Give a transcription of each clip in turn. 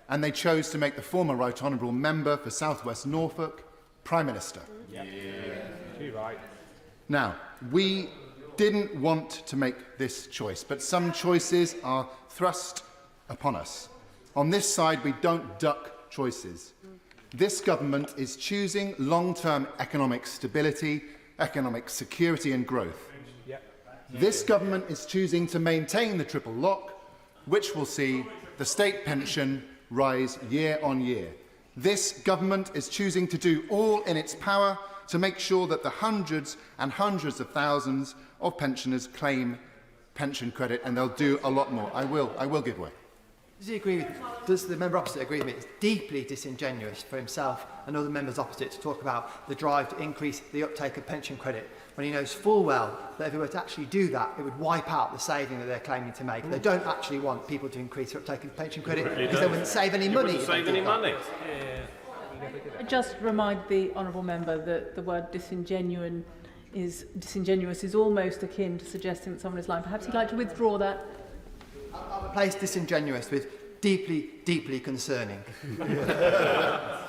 and they chose to make the former Right Honourable Member for South West Norfolk Prime Minister. Right. Now, we didn't want to make this choice, but some choices are thrust upon us. On this side, we don't duck choices. This government is choosing long-term economic stability, economic security and growth. This government is choosing to maintain the triple lock, which will see the state pension rise year on year. This government is choosing to do all in its power to make sure that the hundreds and hundreds of thousands of pensioners claim pension credit, and they'll do a lot more. I will give way. Does the member opposite agree with me? It's deeply disingenuous for himself and other members opposite to talk about the drive to increase the uptake of pension credit when he knows full well that if he were to actually do that, it would wipe out the saving that they're claiming to make. They don't actually want people to increase their uptake of pension credit because they wouldn't save any money. I just remind the honourable member that the word disingenuous is almost akin to suggesting that someone is lying. Perhaps he'd like to withdraw that. I'll replace disingenuous with deeply, deeply concerning.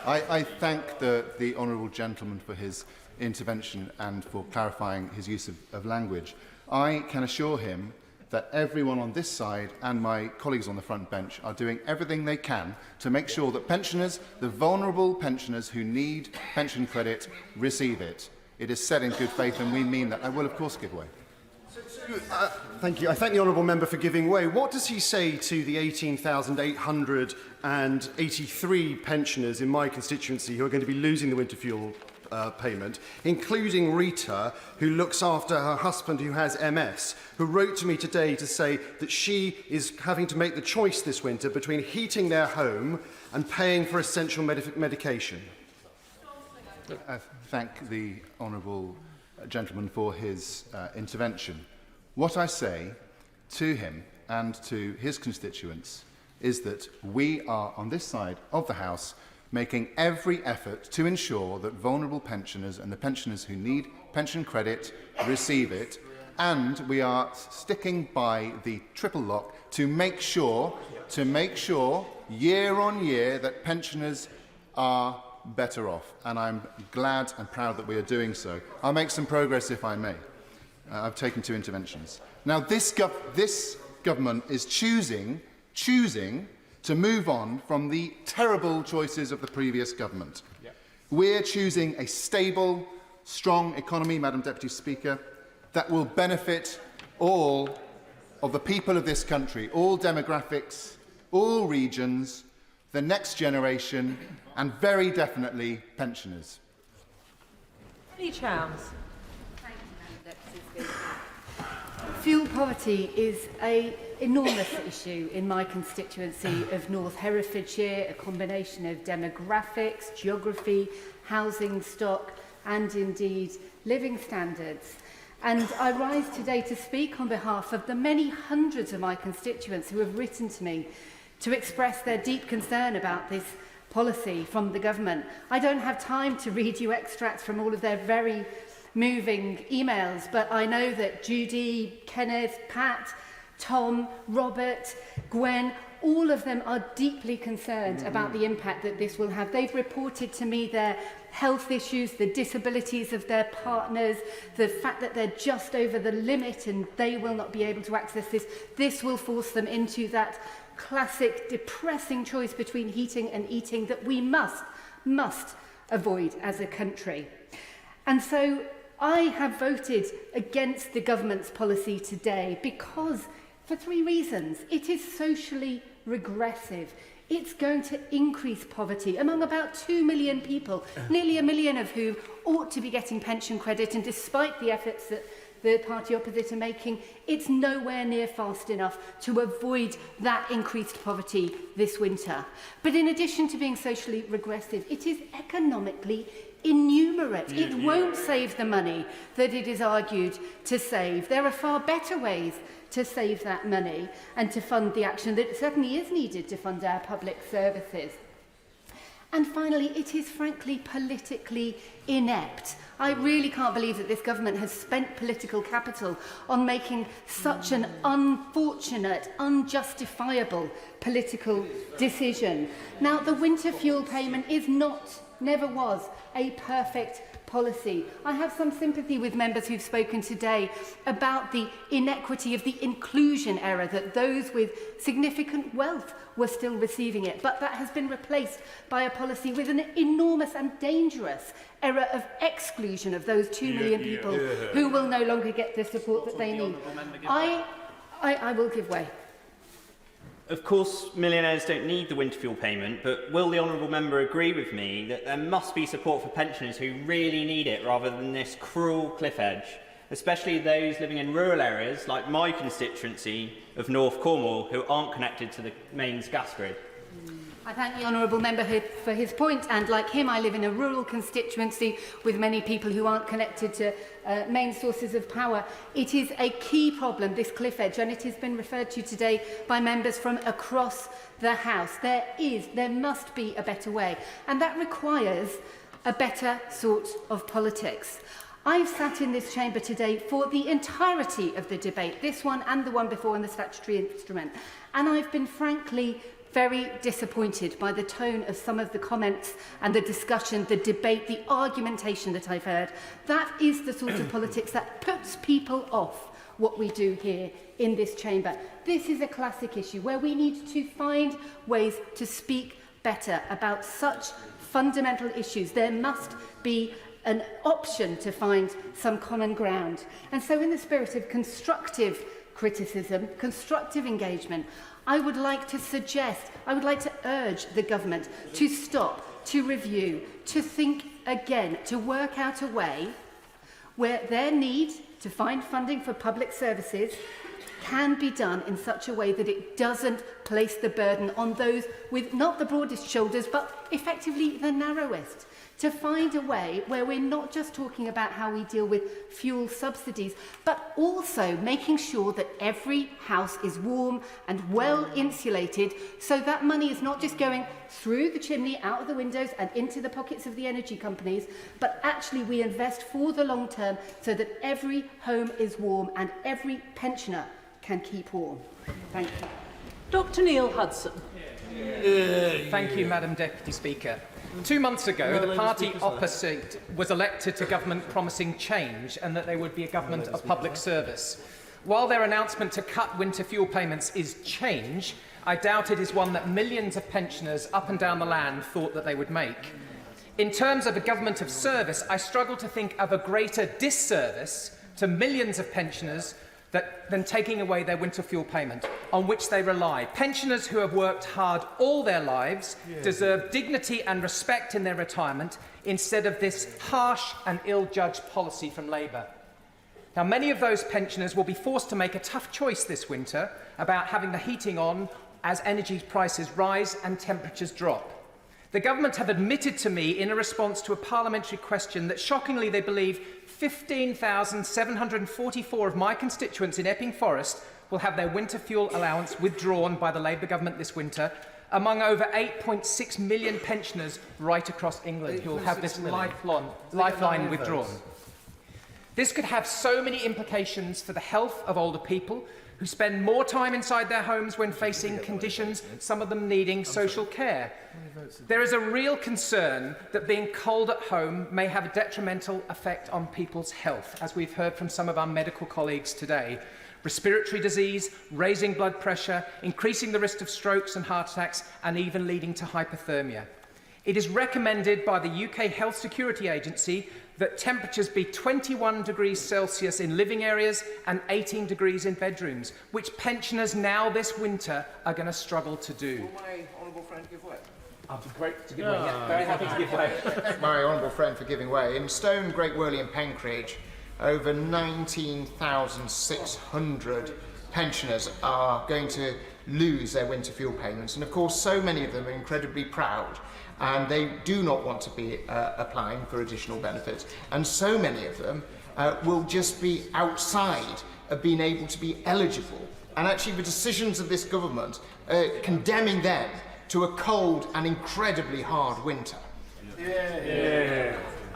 I thank the honourable gentleman for his intervention and for clarifying his use of language. I can assure him that everyone on this side and my colleagues on the front bench are doing everything they can to make sure that pensioners, the vulnerable pensioners who need pension credit, receive it. It is said in good faith, and we mean that. I will, of course, give way. Thank you. I thank the honourable member for giving way. What does he say to the 18,883 pensioners in my constituency who are going to be losing the winter fuel payment, including Rita, who looks after her husband who has MS, who wrote to me today to say that she is having to make the choice this winter between heating their home and paying for essential medication? Thank the honourable gentleman for his intervention. What I say to him and to his constituents is that we are, on this side of the House, making every effort to ensure that vulnerable pensioners and the pensioners who need pension credit receive it, and we are sticking by the triple lock to make sure year on year that pensioners are better off, and I'm glad and proud that we are doing so. I'll make some progress if I may. I've taken 2 interventions. Now, this government is choosing to move on from the terrible choices of the previous government. We're choosing a stable, strong economy, Madam Deputy Speaker, that will benefit all of the people of this country, all demographics, all regions, the next generation, and very definitely pensioners. Chams. Thank you, Madam Deputy Speaker. Fuel poverty is an enormous issue in my constituency of North Herefordshire, a combination of demographics, geography, housing stock, and indeed living standards. And I rise today to speak on behalf of the many hundreds of my constituents who have written to me to express their deep concern about this policy from the government. I don't have time to read you extracts from all of their very moving emails, but I know that Judy, Kenneth, Pat, Tom, Robert, Gwen, all of them are deeply concerned about the impact that this will have. They've reported to me their health issues, the disabilities of their partners, the fact that they're just over the limit and they will not be able to access this. This will force them into that classic depressing choice between heating and eating that we must avoid as a country. And so I have voted against the government's policy today because, for 3 reasons. It is socially regressive. It's going to increase poverty among about 2 million people, nearly 1 million of whom ought to be getting pension credit, and despite the efforts that the party opposite are making, it's nowhere near fast enough to avoid that increased poverty this winter. But in addition to being socially regressive, it is economically innumerate. It won't save the money that it is argued to save. There are far better ways to save that money and to fund the action that certainly is needed to fund our public services. And finally, it is frankly politically inept. I really can't believe that this government has spent political capital on making such an unfortunate, unjustifiable political decision. Now, the winter fuel payment is never was a perfect policy. I have some sympathy with members who've spoken today about the inequity of the inclusion error, that those with significant wealth were still receiving it, but that has been replaced by a policy with an enormous and dangerous error of exclusion of those 2 million people who will no longer get the support that they need. I will give way. Of course, millionaires don't need the winter fuel payment, but will the honourable member agree with me that there must be support for pensioners who really need it rather than this cruel cliff edge, especially those living in rural areas like my constituency of North Cornwall who aren't connected to the mains gas grid? I thank the honourable member for his point, and like him, I live in a rural constituency with many people who aren't connected to main sources of power. It is a key problem, this cliff edge, and it has been referred to today by members from across the House. There must be a better way, and that requires a better sort of politics. I've sat in this chamber today for the entirety of the debate, this one and the one before on the statutory instrument, and I've been frankly very disappointed by the tone of some of the comments and the discussion, the debate, the argumentation that I've heard. That is the sort of politics that puts people off what we do here in this chamber. This is a classic issue where we need to find ways to speak better about such fundamental issues. There must be an option to find some common ground. And so in the spirit of constructive criticism, constructive engagement, I would like to urge the government to stop, to review, to think again, to work out a way where their need to find funding for public services can be done in such a way that it doesn't place the burden on those with not the broadest shoulders, but effectively the narrowest. To find a way where we're not just talking about how we deal with fuel subsidies, but also making sure that every house is warm and well insulated, so that money is not just going through the chimney, out of the windows and into the pockets of the energy companies, but actually we invest for the long term so that every home is warm and every pensioner can keep warm. Thank you. Dr. Neil Hudson. Thank you, Madam Deputy Speaker. 2 months ago, the party opposite was elected to government promising change and that they would be a government of public service. While their announcement to cut winter fuel payments is change, I doubt it is one that millions of pensioners up and down the land thought that they would make. In terms of a government of service, I struggle to think of a greater disservice to millions of pensioners than taking away their winter fuel payment, on which they rely. Pensioners who have worked hard all their lives deserve dignity and respect in their retirement instead of this harsh and ill-judged policy from Labour. Now, many of those pensioners will be forced to make a tough choice this winter about having the heating on as energy prices rise and temperatures drop. The government have admitted to me in a response to a parliamentary question that shockingly they believe 15,744 of my constituents in Epping Forest will have their winter fuel allowance withdrawn by the Labour government this winter, among over 8.6 million pensioners right across England who will have this lifeline withdrawn. This could have so many implications for the health of older people who spend more time inside their homes when facing conditions, some of them needing social care. There is a real concern that being cold at home may have a detrimental effect on people's health, as we've heard from some of our medical colleagues today. Respiratory disease, raising blood pressure, increasing the risk of strokes and heart attacks, and even leading to hypothermia. It is recommended by the UK Health Security Agency that temperatures be 21 degrees Celsius in living areas and 18 degrees in bedrooms, which pensioners now this winter are going to struggle to do. Will my honourable friend give way? I'd be great to give way. Yeah, very happy to give way. My honourable friend for giving way. In Stone, Great Worley and Penkridge, over 19,600 pensioners are going to lose their winter fuel payments. And of course, so many of them are incredibly proud and they do not want to be applying for additional benefits. And so many of them will just be outside of being able to be eligible. And actually the decisions of this government condemning them to a cold and incredibly hard winter.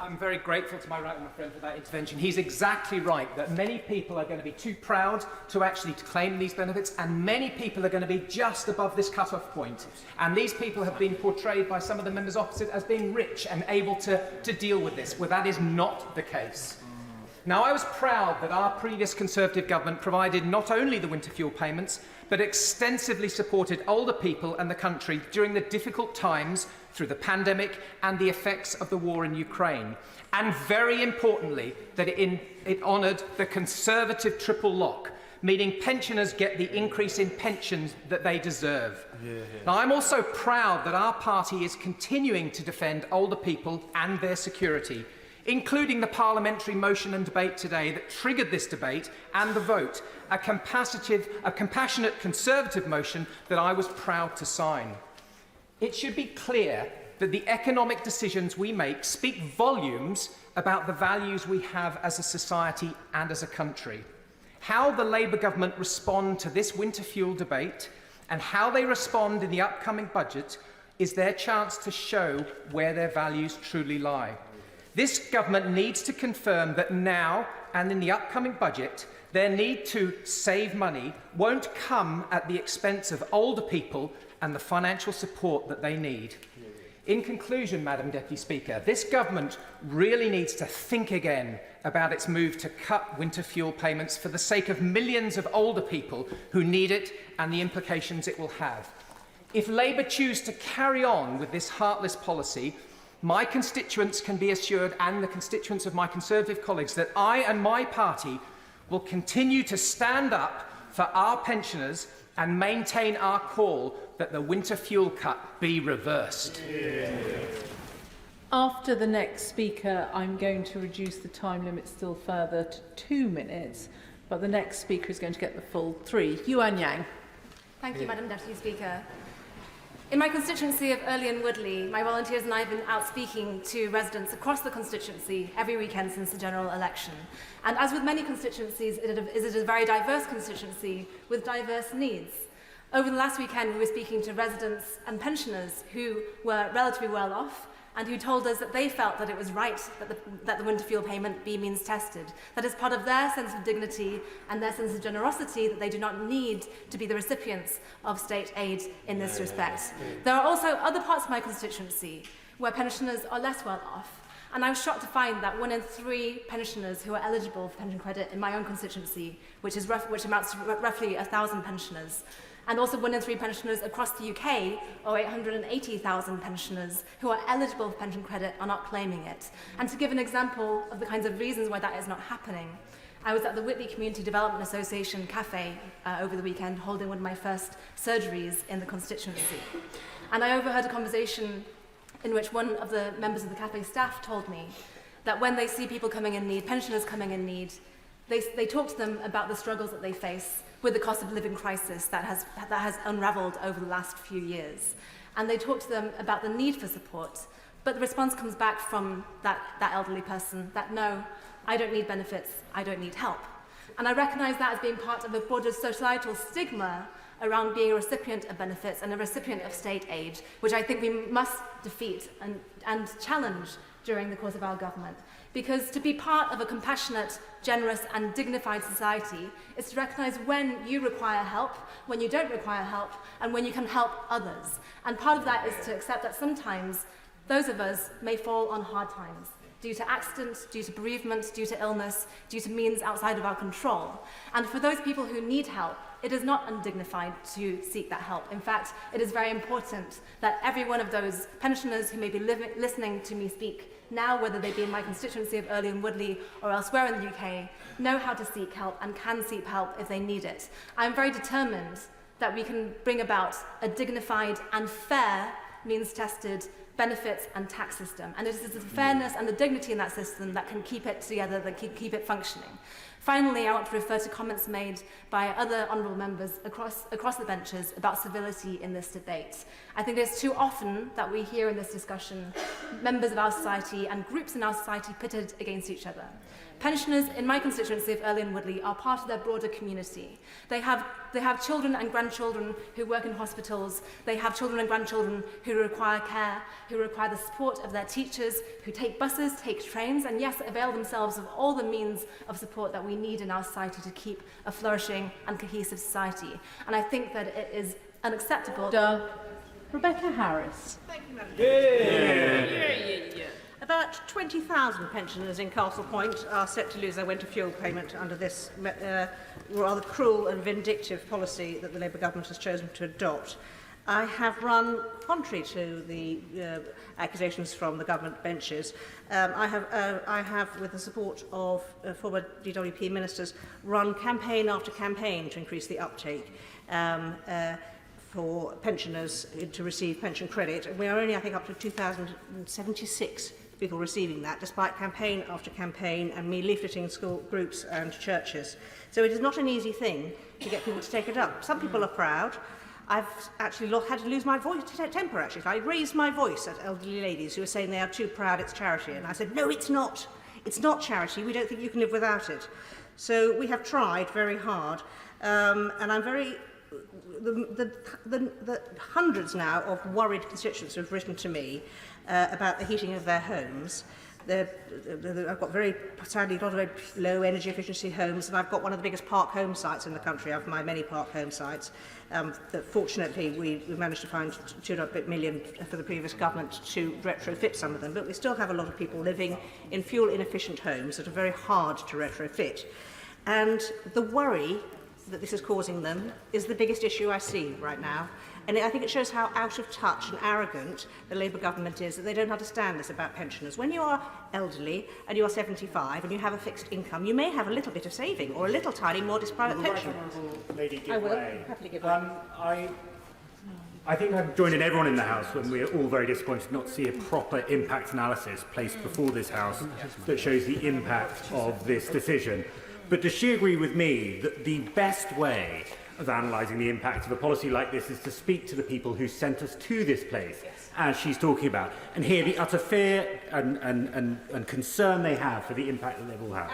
I'm very grateful to my right honourable friend for that intervention. He's exactly right that many people are going to be too proud to actually claim these benefits, and many people are going to be just above this cut-off point. And these people have been portrayed by some of the members opposite as being rich and able to deal with this. Well, that is not the case. Now, I was proud that our previous Conservative government provided not only the winter fuel payments, but extensively supported older people and the country during the difficult times through the pandemic and the effects of the war in Ukraine. And very importantly, that it honoured the Conservative triple lock, meaning pensioners get the increase in pensions that they deserve. Now, I'm also proud that our party is continuing to defend older people and their security, including the parliamentary motion and debate today that triggered this debate and the vote, a compassionate Conservative motion that I was proud to sign. It should be clear that the economic decisions we make speak volumes about the values we have as a society and as a country. How the Labour government respond to this winter fuel debate and how they respond in the upcoming budget is their chance to show where their values truly lie. This government needs to confirm that now and in the upcoming budget, their need to save money won't come at the expense of older people and the financial support that they need. In conclusion, Madam Deputy Speaker, this government really needs to think again about its move to cut winter fuel payments for the sake of millions of older people who need it and the implications it will have. If Labour choose to carry on with this heartless policy, my constituents can be assured, and the constituents of my Conservative colleagues, that I and my party will continue to stand up for our pensioners and maintain our call that the winter fuel cut be reversed. After the next speaker, I'm going to reduce the time limit still further to 2 minutes, but the next speaker is going to get the full 3. Yuan Yang. Thank you, Madam Deputy Speaker. In my constituency of Early and Woodley, my volunteers and I have been out speaking to residents across the constituency every weekend since the general election. And as with many constituencies, it is a very diverse constituency with diverse needs. Over the last weekend, we were speaking to residents and pensioners who were relatively well off and who told us that they felt that it was right that the winter fuel payment be means tested. That is part of their sense of dignity and their sense of generosity, that they do not need to be the recipients of state aid in this respect. There are also other parts of my constituency where pensioners are less well off. And I was shocked to find that 1 in 3 pensioners who are eligible for pension credit in my own constituency, which amounts to roughly 1,000 pensioners, and also 1 in 3 pensioners across the UK, or 880,000 pensioners who are eligible for pension credit, are not claiming it. And to give an example of the kinds of reasons why that is not happening, I was at the Whitley Community Development Association cafe over the weekend, holding one of my first surgeries in the constituency. And I overheard a conversation in which one of the members of the cafe staff told me that when they see people coming in need, pensioners coming in need, they talk to them about the struggles that they face with the cost of living crisis that has unravelled over the last few years. And they talk to them about the need for support, but the response comes back from that elderly person that, no, I don't need benefits, I don't need help. And I recognise that as being part of a broader societal stigma around being a recipient of benefits and a recipient of state aid, which I think we must defeat and challenge during the course of our government. Because to be part of a compassionate, generous and dignified society is to recognise when you require help, when you don't require help, and when you can help others. And part of that is to accept that sometimes those of us may fall on hard times due to accident, due to bereavement, due to illness, due to means outside of our control. And for those people who need help, it is not undignified to seek that help. In fact, it is very important that every one of those pensioners who may be listening to me speak now, whether they be in my constituency of Early and Woodley or elsewhere in the UK, know how to seek help and can seek help if they need it. I'm very determined that we can bring about a dignified and fair means-tested benefits and tax system. And it is the fairness and the dignity in that system that can keep it together, that can keep it functioning. Finally, I want to refer to comments made by other honourable members across the benches about civility in this debate. I think it's too often that we hear in this discussion members of our society and groups in our society pitted against each other. Pensioners in my constituency of Early and Woodley are part of their broader community. They have children and grandchildren who work in hospitals. They have children and grandchildren who require care, who require the support of their teachers, who take buses, take trains, and yes, avail themselves of all the means of support that we need in our society to keep a flourishing and cohesive society. And I think that it is unacceptable. Rebecca Harris. Thank you, Madam. About 20,000 pensioners in Castle Point are set to lose their winter fuel payment under this rather cruel and vindictive policy that the Labour government has chosen to adopt. I have run, contrary to the accusations from the government benches, I have, with the support of former DWP ministers, run campaign after campaign to increase the uptake for pensioners to receive pension credit. And we are only, I think, up to 2,076 people receiving that, despite campaign after campaign and me leafleting school groups and churches. So it is not an easy thing to get people to take it up. Some people are proud. I've actually had to lose my voice, temper actually. I raised my voice at elderly ladies who were saying they are too proud, it's charity. And I said, no, it's not. It's not charity. We don't think you can live without it. So we have tried very hard. And I'm very... The hundreds now of worried constituents who have written to me about the heating of their homes. I've got sadly, a lot of very low energy efficiency homes, and I've got one of the biggest park home sites in the country, of my many park home sites. That fortunately, we managed to find £2.8 million for the previous government to retrofit some of them, but we still have a lot of people living in fuel-inefficient homes that are very hard to retrofit. And the worry that this is causing them is the biggest issue I see right now. And I think it shows how out of touch and arrogant the Labour government is, that they don't understand this about pensioners. When you are elderly and you are 75 and you have a fixed income, you may have a little bit of saving or a little tiny modest private pension. Lady, give I will way. happily give way. I think I'm joining everyone in the House when we're all very disappointed not to see a proper impact analysis placed before this House that shows the impact of this decision. But does she agree with me that the best way of analysing the impact of a policy like this is to speak to the people who sent us to this place, as she's talking about, and hear the utter fear and concern they have for the impact that they will have?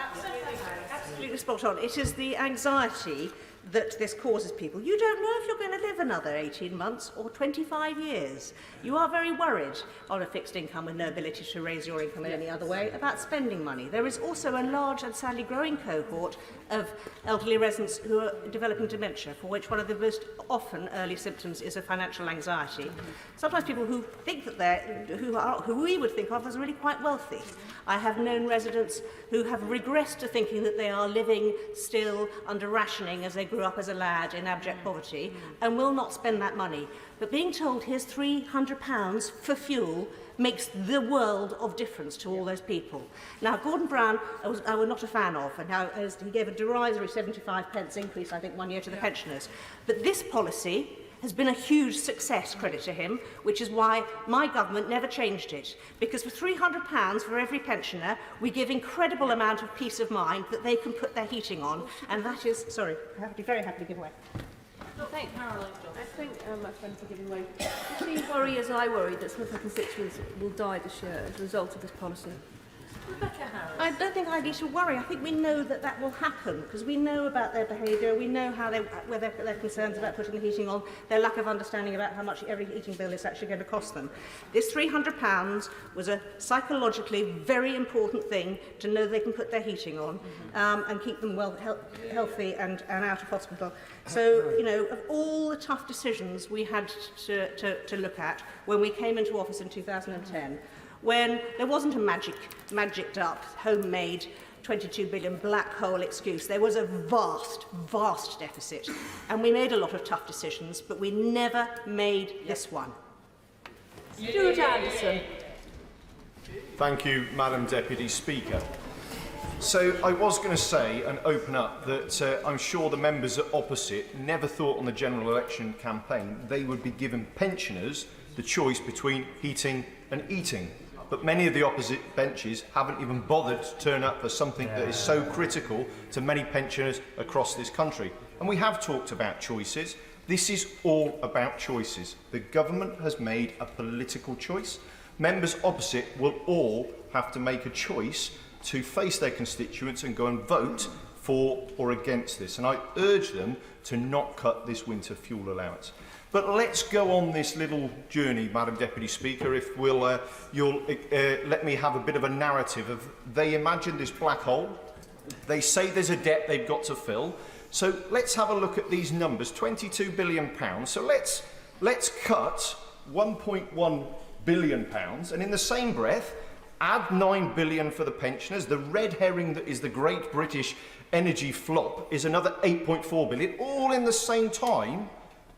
Absolutely spot on. It is the anxiety that this causes people. You don't know if you're going to live another 18 months or 25 years. You are very worried on a fixed income with no ability to raise your income in any other way about spending money. There is also a large and sadly growing cohort of elderly residents who are developing dementia, for which one of the most often early symptoms is a financial anxiety. Sometimes people who think that who we would think of as really quite wealthy. I have known residents who have regressed to thinking that they are living still under rationing as they grew up as a lad in abject poverty and will not spend that money. But being told here's £300 for fuel makes the world of difference to all those people. Now, Gordon Brown, I was not a fan of, and now he gave a derisory 75p increase, I think, 1 year to the pensioners. But this policy has been a huge success, credit to him, which is why my government never changed it. Because for £300 for every pensioner, we give incredible amount of peace of mind that they can put their heating on, and that is, sorry, very happy to give away. I think my friends are giving way. Do you worry, as I worry, that some of her constituents will die this year as a result of this policy? I don't think I need to worry. I think we know that that will happen because we know about their behaviour, we know how their concerns about putting the heating on, their lack of understanding about how much every heating bill is actually going to cost them. This £300 was a psychologically very important thing to know they can put their heating on and keep them healthy and out of hospital. So, you know, of all the tough decisions we had to look at when we came into office in 2010, when there wasn't a magicked up, homemade 22 billion black hole excuse. There was a vast, vast deficit. And we made a lot of tough decisions, but we never made this one. Stuart Anderson. Thank you, Madam Deputy Speaker. So I was going to say and open up that I'm sure the members opposite never thought on the general election campaign they would be giving pensioners the choice between heating and eating. but many of the opposite benches haven't even bothered to turn up for something that is so critical to many pensioners across this country. And we have talked about choices. This is all about choices. The government has made a political choice. Members opposite will all have to make a choice to face their constituents and go and vote for or against this. And I urge them to not cut this winter fuel allowance. But let's go on this little journey, Madam Deputy Speaker, if you'll let me have a bit of a narrative of they imagine this black hole. They say there's a debt they've got to fill. So let's have a look at these numbers, £22 billion. So let's cut £1.1 billion, and in the same breath, add £9 billion for the pensioners. The red herring that is the Great British Energy flop is another £8.4 billion, all in the same time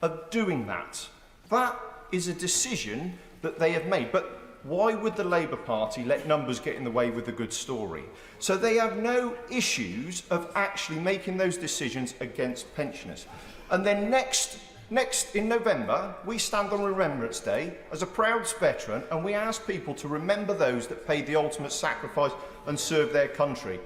of doing that. That is a decision that they have made. But why would the Labour Party let numbers get in the way with the good story? So they have no issues of actually making those decisions against pensioners. And then next in November, we stand on Remembrance Day as a proud veteran, and we ask people to remember those that paid the ultimate sacrifice and served their country.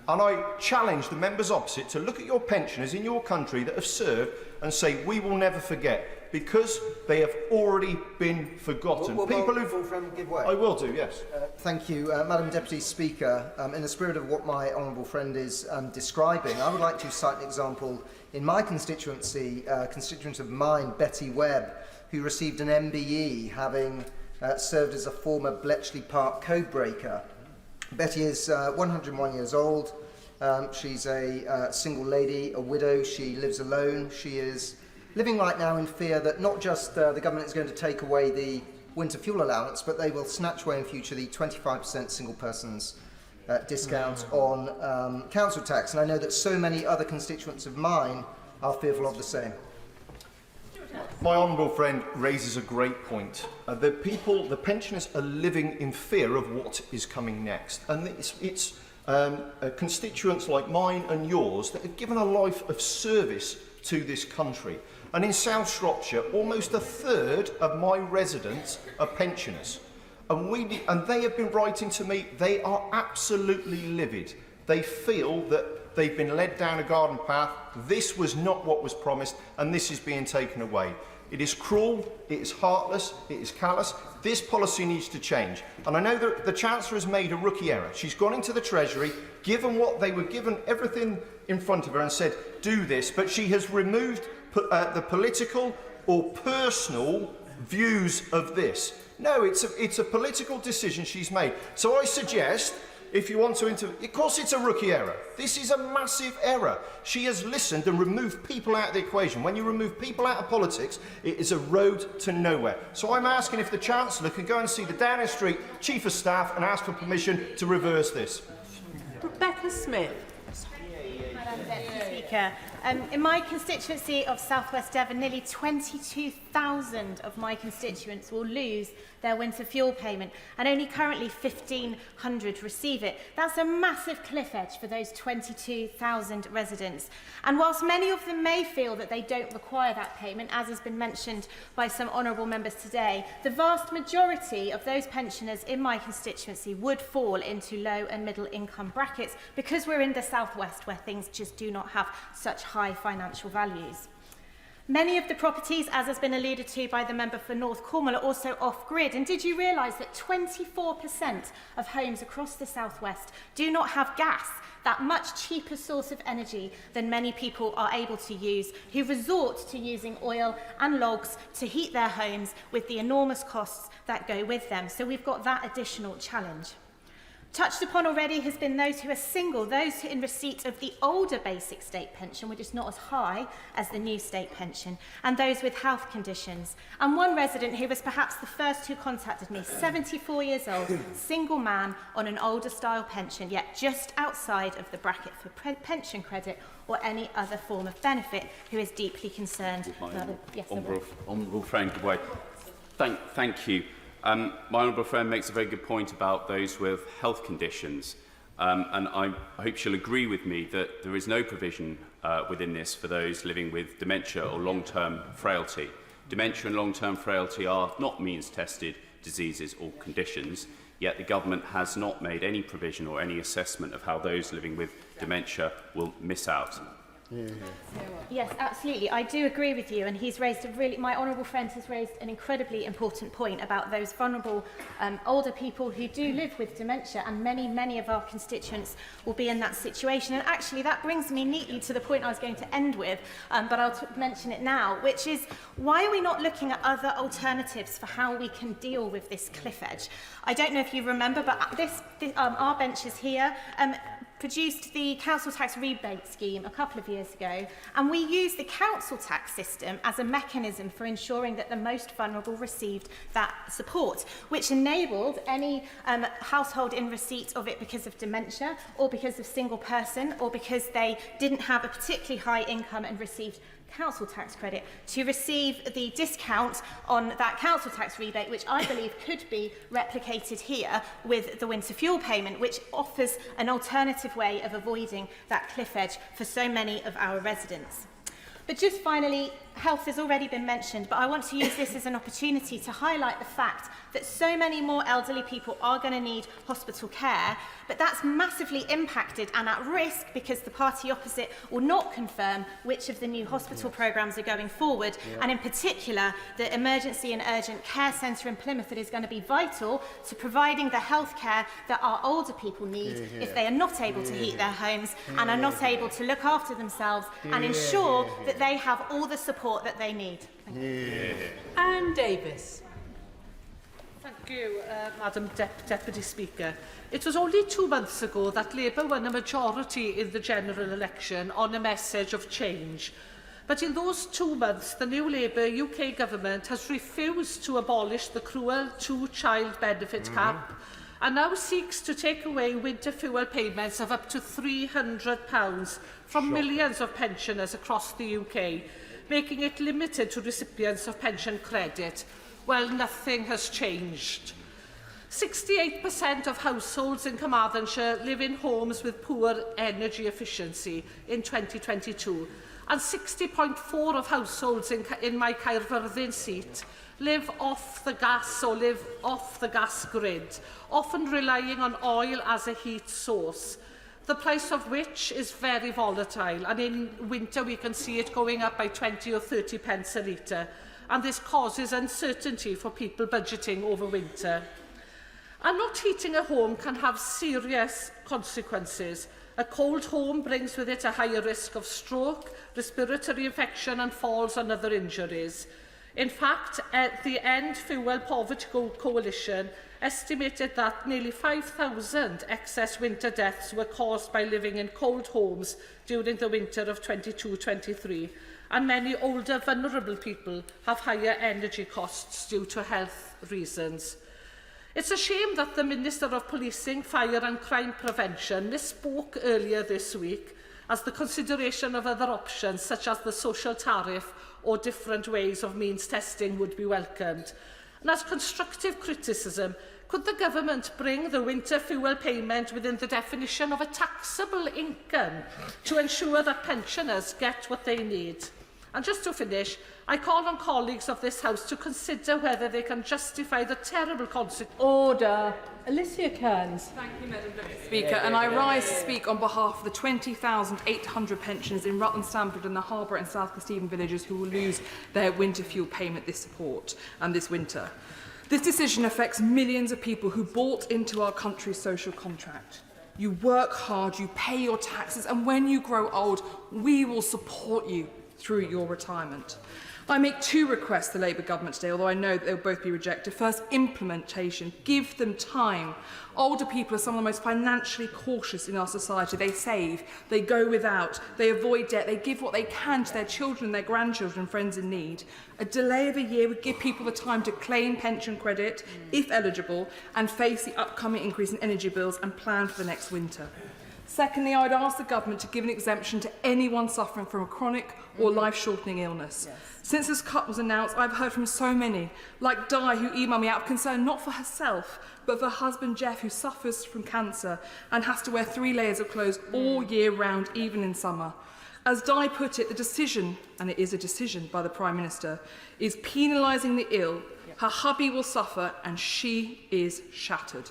And I challenge the members opposite to look at your pensioners in your country that have served and say, we will never forget, because they have already been forgotten. People who've give way. I will do, yes. Thank you, Madam Deputy Speaker. In the spirit of what my honourable friend is describing, I would like to cite an example in my constituency, constituent of mine, Betty Webb, who received an MBE having served as a former Bletchley Park codebreaker. Betty is 101 years old. She's a single lady, a widow. She lives alone. She is living right now in fear that not just the government is going to take away the winter fuel allowance, but they will snatch away in future the 25% single persons discount on council tax. And I know that so many other constituents of mine are fearful of the same. My honourable friend raises a great point. The pensioners are living in fear of what is coming next. And it's constituents like mine and yours that have given a life of service to this country. And in South Shropshire, almost a third of my residents are pensioners. And they have been writing to me, they are absolutely livid. They feel that they've been led down a garden path. This was not what was promised, and this is being taken away. It is cruel, it is heartless, it is callous. This policy needs to change. And I know that the Chancellor has made a rookie error. She's gone into the Treasury, given what they were given, everything in front of her, and said, do this. But she has removed the political or personal views of this. No, it's a political decision she's made. So I suggest, if you want to of course it's a rookie error. This is a massive error. She has listened and removed people out of the equation. When you remove people out of politics, it is a road to nowhere. So I'm asking if the Chancellor can go and see the Downing Street Chief of Staff and ask for permission to reverse this. Rebecca Smith. Madam Deputy Speaker, in my constituency of South West Devon, nearly 22,000 of my constituents will lose their winter fuel payment, and only currently 1,500 receive it. That's a massive cliff edge for those 22,000 residents. And whilst many of them may feel that they don't require that payment, as has been mentioned by some honourable members today, the vast majority of those pensioners in my constituency would fall into low and middle income brackets, because we're in the South West where things just do not have such high financial values. Many of the properties, as has been alluded to by the member for North Cornwall, are also off-grid. And did you realise that 24% of homes across the South West do not have gas, that much cheaper source of energy than many people are able to use, who resort to using oil and logs to heat their homes with the enormous costs that go with them? So we've got that additional challenge. Touched upon already has been those who are single, those in receipt of the older basic state pension, which is not as high as the new state pension, and those with health conditions. And one resident who was perhaps the first who contacted me, 74 years old, single man on an older style pension, yet just outside of the bracket for pension credit or any other form of benefit, who is deeply concerned. Honourable friend, good way. Thank you. My honourable friend makes a very good point about those with health conditions, and I hope she'll agree with me that there is no provision within this for those living with dementia or long-term frailty. Dementia and long-term frailty are not means-tested diseases or conditions, yet the government has not made any provision or any assessment of how those living with dementia will miss out. Yes, absolutely. I do agree with you, and he's raised my honourable friend has raised an incredibly important point about those vulnerable older people who do live with dementia, and many of our constituents will be in that situation. And actually that brings me neatly to the point I was going to end with, but I'll mention it now, which is, why are we not looking at other alternatives for how we can deal with this cliff edge? I don't know if you remember, but our benches here produced the council tax rebate scheme a couple of years ago, and we used the council tax system as a mechanism for ensuring that the most vulnerable received that support, which enabled any household in receipt of it because of dementia or because of single person or because they didn't have a particularly high income and received council tax credit to receive the discount on that council tax rebate, which I believe could be replicated here with the winter fuel payment, which offers an alternative way of avoiding that cliff edge for so many of our residents. But just finally, health has already been mentioned, but I want to use this as an opportunity to highlight the fact that so many more elderly people are going to need hospital care, but that's massively impacted and at risk because the party opposite will not confirm which of the new hospital programmes are going forward, and in particular the emergency and urgent care centre in Plymouth that is going to be vital to providing the health care that our older people need if they are not able to heat their homes and are not able to look after themselves and ensure that they have all the support that they need. Anne Davis. Thank you, Madam Deputy Speaker. It was only 2 months ago that Labour won a majority in the general election on a message of change. But in those 2 months, the new Labour UK government has refused to abolish the cruel two-child benefit cap and now seeks to take away winter fuel payments of up to £300 from millions of pensioners across the UK, making it limited to recipients of pension credit. Well, nothing has changed. 68% of households in Carmarthenshire live in homes with poor energy efficiency in 2022, and 60.4% of households in my Caerfyrddin seat live off the gas or live off the gas grid, often relying on oil as a heat source, the price of which is very volatile, and in winter we can see it going up by 20 or 30 pence a litre, and this causes uncertainty for people budgeting over winter. And not heating a home can have serious consequences. A cold home brings with it a higher risk of stroke, respiratory infection and falls and other injuries. In fact, the End Fuel Poverty Coalition estimated that nearly 5,000 excess winter deaths were caused by living in cold homes during the winter of 22-23, and many older vulnerable people have higher energy costs due to health reasons. It's a shame that the Minister of Policing, Fire and Crime Prevention misspoke earlier this week, as the consideration of other options such as the social tariff or different ways of means testing would be welcomed. And as constructive criticism, could the government bring the winter fuel payment within the definition of a taxable income to ensure that pensioners get what they need? And just to finish, I call on colleagues of this House to consider whether they can justify the terrible consequences. Order. Alicia Kearns. Thank you, Madam Deputy Speaker. And I rise to speak on behalf of the 20,800 pensioners in Rutland, Stamford and the Harbour and South Kesteven villages who will lose their winter fuel payment this winter. This decision affects millions of people who bought into our country's social contract. You work hard, you pay your taxes, and when you grow old, we will support you through your retirement. I make 2 requests to the Labour government today, although I know that they'll both be rejected. First, implementation. Give them time. Older people are some of the most financially cautious in our society. They save, they go without, they avoid debt, they give what they can to their children, their grandchildren, friends in need. A delay of a year would give people the time to claim pension credit, if eligible, and face the upcoming increase in energy bills and plan for the next winter. Secondly, I would ask the government to give an exemption to anyone suffering from a chronic or life-shortening illness. Yes. Since this cut was announced, I've heard from so many, like Di, who emailed me out of concern not for herself, but for her husband Jeff, who suffers from cancer and has to wear 3 layers of clothes all year round, even in summer. As Di put it, the decision, and it is a decision by the Prime Minister, is penalising the ill. Her hubby will suffer and she is shattered.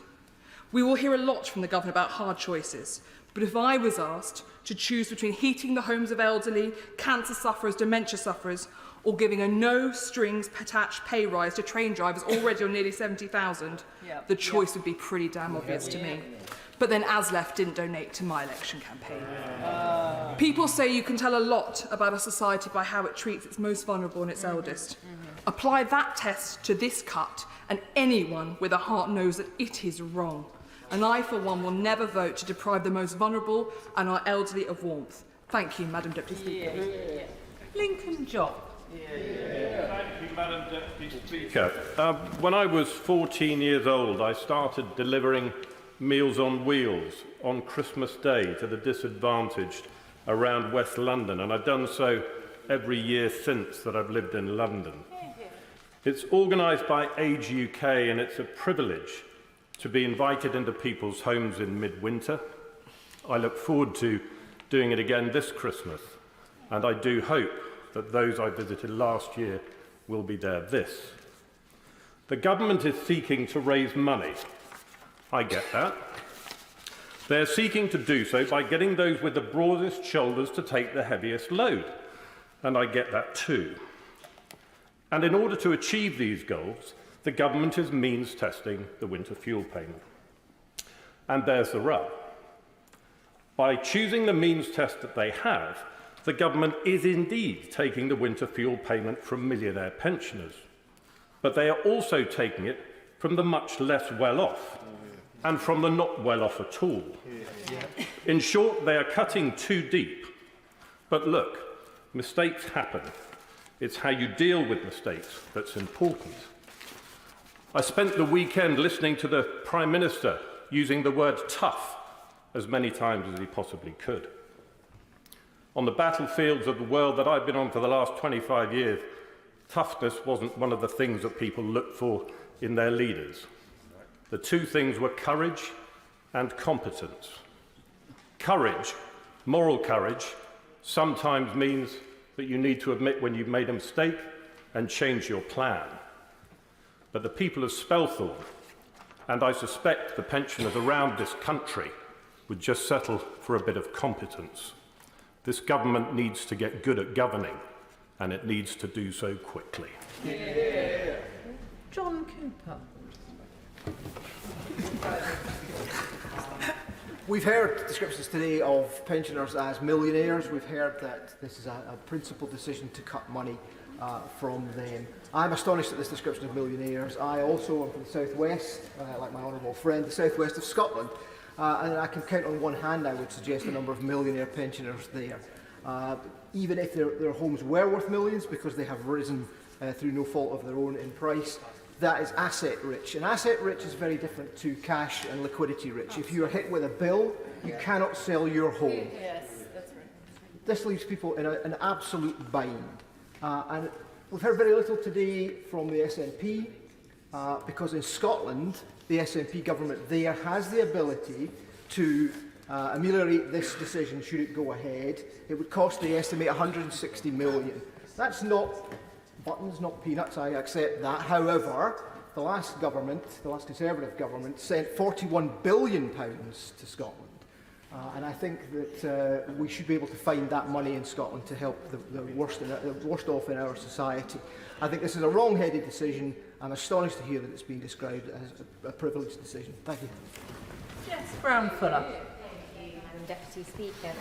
We will hear a lot from the Government about hard choices, but if I was asked to choose between heating the homes of elderly, cancer sufferers, dementia sufferers, or giving a no-strings-attached pay rise to train drivers already on nearly 70,000, the choice would be pretty damn obvious to me. But then ASLEF didn't donate to my election campaign. People say you can tell a lot about a society by how it treats its most vulnerable and its eldest. Apply that test to this cut, and anyone with a heart knows that it is wrong. And I, for one, will never vote to deprive the most vulnerable and our elderly of warmth. Thank you, Madam Deputy Speaker. Lincoln John. Thank you, Madam Deputy Speaker. When I was 14 years old, I started delivering Meals on Wheels on Christmas Day to the disadvantaged around West London, and I've done so every year since that I've lived in London. It's organised by Age UK, and it's a privilege to be invited into people's homes in midwinter. I look forward to doing it again this Christmas, and I do hope that those I visited last year will be there this. The government is seeking to raise money. I get that. They're seeking to do so by getting those with the broadest shoulders to take the heaviest load, and I get that too. And in order to achieve these goals, the government is means testing the winter fuel payment. And there's the rub. By choosing the means test that they have, the government is indeed taking the winter fuel payment from millionaire pensioners, but they are also taking it from the much less well-off and from the not well-off at all. In short, they are cutting too deep. But look, mistakes happen. It's how you deal with mistakes that's important. I spent the weekend listening to the Prime Minister using the word tough as many times as he possibly could. On the battlefields of the world that I've been on for the last 25 years, toughness wasn't one of the things that people looked for in their leaders. The two things were courage and competence. Courage, moral courage, sometimes means that you need to admit when you've made a mistake and change your plan. But the people of Spelthorne, and I suspect the pensioners around this country, would just settle for a bit of competence. This government needs to get good at governing, and it needs to do so quickly. John Cooper. We've heard descriptions today of pensioners as millionaires. We've heard that this is a principled decision to cut money from them. I'm astonished at this description of millionaires. I also am from the southwest, like my honourable friend, the southwest of Scotland. And I can count on one hand, I would suggest, the number of millionaire pensioners there. Even if their homes were worth millions because they have risen through no fault of their own in price, that is asset rich. And asset rich is very different to cash and liquidity rich. If you are hit with a bill, you cannot sell your home. Yes, that's right. This leaves people in an absolute bind. And we've heard very little today from the SNP, because in Scotland, the SNP government there has the ability to ameliorate this decision should it go ahead. It would cost, they estimate, 160 million. That's not buttons, not peanuts, I accept that. However, the last government, the last Conservative government, sent £41 billion to Scotland. And I think that we should be able to find that money in Scotland to help the worst off in our society. I think this is a wrong-headed decision. I'm astonished to hear that it's being described as a privileged decision. Thank you. Yes, Brown Fuller. Thank you, Madam Deputy Speaker.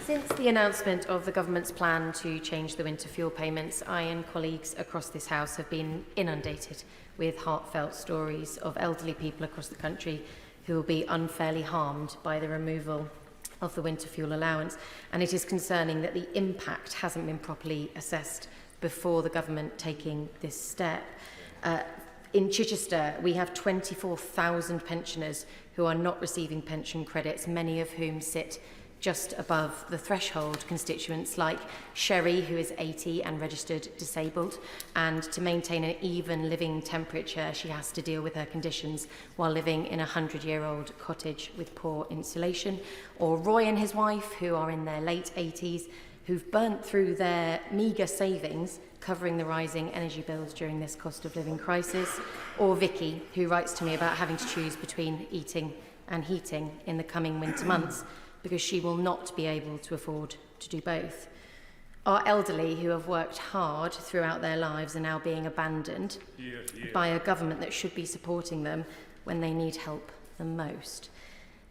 Since the announcement of the government's plan to change the winter fuel payments, I and colleagues across this House have been inundated with heartfelt stories of elderly people across the country who will be unfairly harmed by the removal of the winter fuel allowance. And it is concerning that the impact hasn't been properly assessed before the government taking this step. In Chichester, we have 24,000 pensioners who are not receiving pension credits, many of whom sit just above the threshold. Constituents like Sherry, who is 80 and registered disabled, and to maintain an even living temperature, she has to deal with her conditions while living in a 100-year-old cottage with poor insulation. Or Roy and his wife, who are in their late 80s, who've burnt through their meagre savings covering the rising energy bills during this cost of living crisis, or Vicky, who writes to me about having to choose between eating and heating in the coming winter months because she will not be able to afford to do both. Our elderly who have worked hard throughout their lives are now being abandoned by a government that should be supporting them when they need help the most.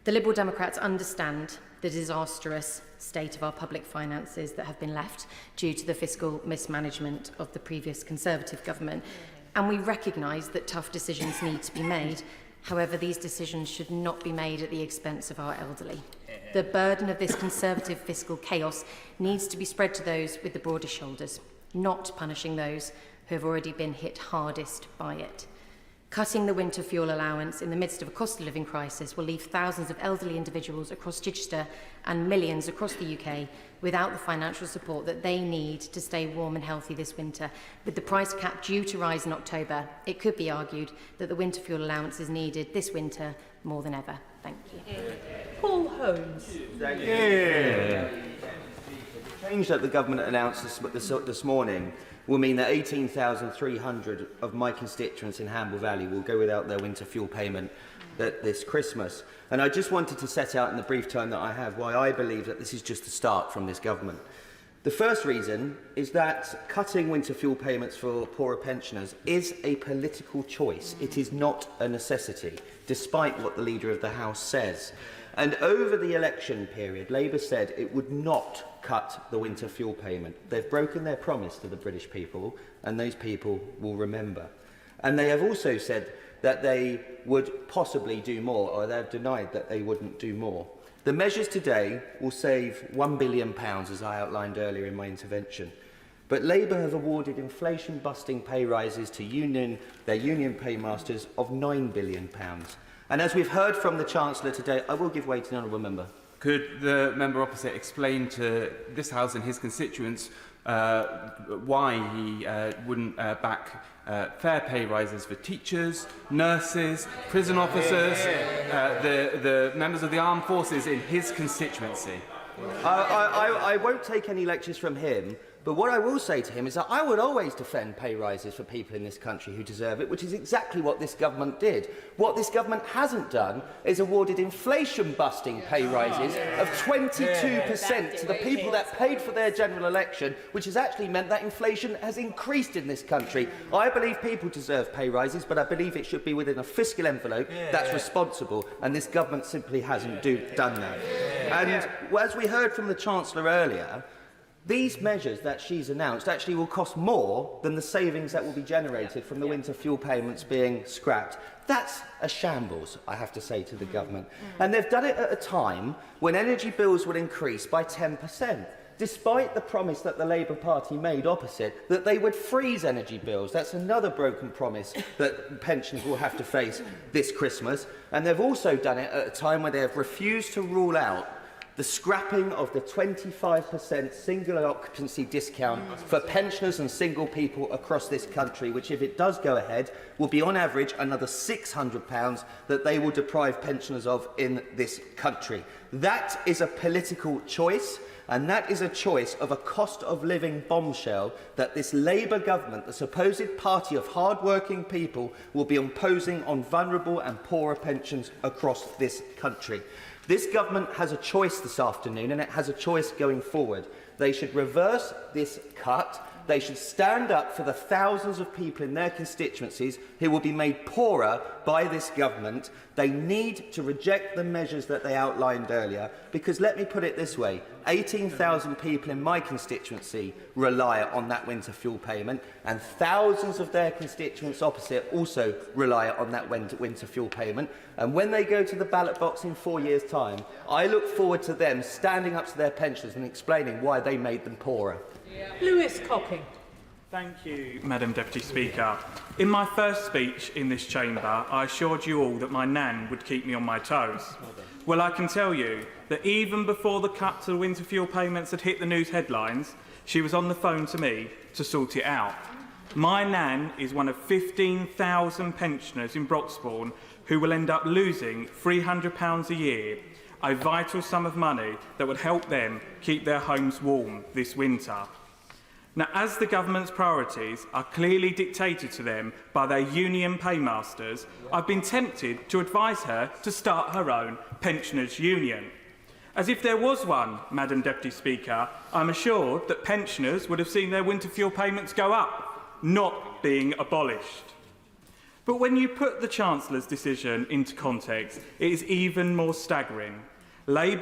The Liberal Democrats understand the disastrous state of our public finances that have been left due to the fiscal mismanagement of the previous Conservative government, and we recognise that tough decisions need to be made. However, these decisions should not be made at the expense of our elderly. The burden of this Conservative fiscal chaos needs to be spread to those with the broadest shoulders, not punishing those who have already been hit hardest by it. Cutting the winter fuel allowance in the midst of a cost of living crisis will leave thousands of elderly individuals across Chichester and millions across the UK without the financial support that they need to stay warm and healthy this winter. With the price cap due to rise in October, it could be argued that the winter fuel allowance is needed this winter more than ever. Thank you. Paul Holmes. Thank you. The change that the government announced this morning will mean that 18,300 of my constituents in Hamble Valley will go without their winter fuel payment this Christmas. And I just wanted to set out in the brief time that I have why I believe that this is just the start from this government. The first reason is that cutting winter fuel payments for poorer pensioners is a political choice. It is not a necessity, despite what the Leader of the House says. And over the election period, Labour said it would not cut the winter fuel payment. They've broken their promise to the British people, and those people will remember. And they have also said that they would possibly do more, or they've denied that they wouldn't do more. The measures today will save £1 billion, as I outlined earlier in my intervention. But Labour have awarded inflation-busting pay rises to their union paymasters of £9 billion. And as we've heard from the Chancellor today, I will give way to the Honourable Member. Could the member opposite explain to this House and his constituents why he wouldn't back fair pay rises for teachers, nurses, prison officers, the members of the armed forces in his constituency? I won't take any lectures from him, but what I will say to him is that I would always defend pay rises for people in this country who deserve it, which is exactly what this government did. What this government hasn't done is awarded inflation-busting pay rises of 22% to the people that paid for their general election, which has actually meant that inflation has increased in this country. I believe people deserve pay rises, but I believe it should be within a fiscal envelope that's responsible, and this government simply hasn't done that. And as we heard from the Chancellor earlier, these measures that she's announced actually will cost more than the savings that will be generated from the winter fuel payments being scrapped. That's a shambles, I have to say to the government. And they've done it at a time when energy bills would increase by 10%, despite the promise that the Labour Party made opposite, that they would freeze energy bills. That's another broken promise that pensioners will have to face this Christmas. And they've also done it at a time when they have refused to rule out the scrapping of the 25% single occupancy discount for pensioners and single people across this country, which, if it does go ahead, will be on average another £600 that they will deprive pensioners of in this country. That is a political choice, and that is a choice of a cost of living bombshell that this Labour government, the supposed party of hard-working people, will be imposing on vulnerable and poorer pensions across this country. This government has a choice this afternoon, and it has a choice going forward. They should reverse this cut. They should stand up for the thousands of people in their constituencies who will be made poorer by this government. They need to reject the measures that they outlined earlier, because let me put it this way, 18,000 people in my constituency rely on that winter fuel payment, and thousands of their constituents opposite also rely on that winter fuel payment. And when they go to the ballot box in 4 years' time, I look forward to them standing up to their pensioners and explaining why they made them poorer. Lewis Cocking. Thank you, Madam Deputy Speaker. In my first speech in this chamber, I assured you all that my nan would keep me on my toes. Well, I can tell you that even before the cut to the winter fuel payments had hit the news headlines, she was on the phone to me to sort it out. My nan is one of 15,000 pensioners in Broxbourne who will end up losing £300 a year, a vital sum of money that would help them keep their homes warm this winter. Now, as the government's priorities are clearly dictated to them by their union paymasters, I've been tempted to advise her to start her own pensioners' union. As if there was one, Madam Deputy Speaker, I'm assured that pensioners would have seen their winter fuel payments go up, not being abolished. But when you put the Chancellor's decision into context, it is even more staggering. Labour